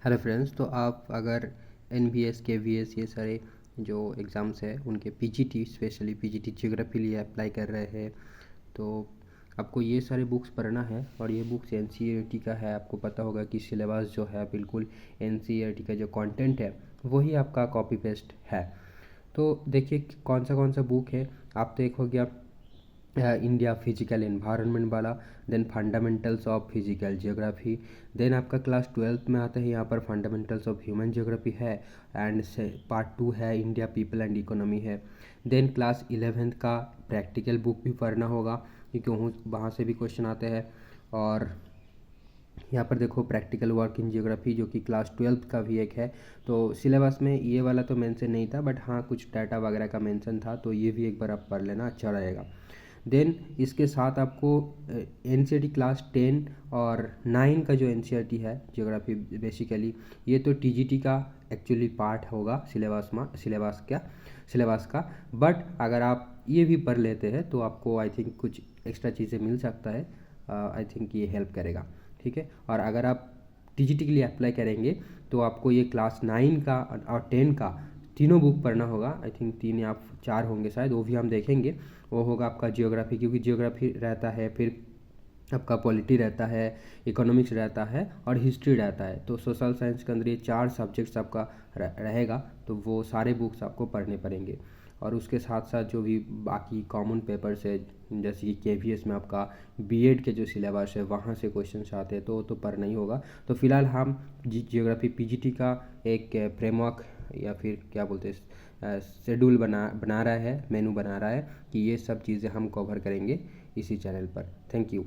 Hello friends, तो आप अगर एनबीएस केवीएस ये सारे जो एग्ज़ाम्स है उनके पीजीटी स्पेशली पीजीटी ज्योग्राफी लिए अप्लाई कर रहे हैं तो आपको ये सारे बुक्स पढ़ना है। और ये बुक्स एनसीईआरटी का है। आपको पता होगा कि सिलेबस जो है बिल्कुल एनसीईआरटी का जो कंटेंट है वही आपका कॉपी पेस्ट है। तो देखिए कौन सा बुक है। आप देखोगे आप इंडिया फिजिकल एनवायरनमेंट वाला, then fundamentals of physical geography, then आपका क्लास 12th में आता है यहाँ पर फंडामेंटल्स ऑफ ह्यूमन जियोग्राफी है, एंड से पार्ट 2 है इंडिया पीपल एंड इकोनॉमी है। देन क्लास 11th का प्रैक्टिकल बुक भी पढ़ना होगा क्योंकि वहाँ से भी क्वेश्चन आते हैं। और यहाँ पर देखो प्रैक्टिकल वर्क इन जियोग्राफी जो कि क्लास 12th का भी एक है। तो सिलेबस में ये वाला तो मेंशन नहीं था, बट हाँ कुछ डाटा वगैरह का मेंशन था, तो ये भी एक बार आप पढ़ लेना, अच्छा रहेगा। देन इसके साथ आपको एनसीईआरटी क्लास 10 और 9 का जो एनसीईआरटी है ज्योग्राफी बेसिकली ये तो टीजीटी का एक्चुअली पार्ट होगा सिलेबस का। बट अगर आप ये भी पढ़ लेते हैं तो आपको आई थिंक कुछ एक्स्ट्रा चीज़ें मिल सकता है। आई थिंक ये हेल्प करेगा, ठीक है। और अगर आप टीजीटी के लिए अप्लाई करेंगे तो आपको ये क्लास 9 का और 10 का तीनों बुक पढ़ना होगा। आई थिंक 3 या 4 होंगे शायद, वो भी हम देखेंगे। वो होगा आपका जियोग्राफी, क्योंकि जियोग्राफी रहता है, फिर आपका पॉलिटी रहता है, इकोनॉमिक्स रहता है और हिस्ट्री रहता है। तो सोशल साइंस के अंदर ये 4 सब्जेक्ट्स आपका रहेगा, तो वो सारे बुक्स आपको पढ़ने पड़ेंगे। और उसके साथ साथ जो भी बाकी कॉमन पेपर्स है, जैसे कि केवीएस में आपका बीएड के जो सिलेबस है वहाँ से क्वेश्चंस आते हैं, तो पढ़ना ही होगा। तो फिलहाल हम जियोग्राफी पीजीटी का एक फ्रेमवर्क या फिर क्या बोलते हैं शेड्यूल बना रहा है, मेनू बना रहा है कि ये सब चीज़ें हम कवर करेंगे इसी चैनल पर। Thank you.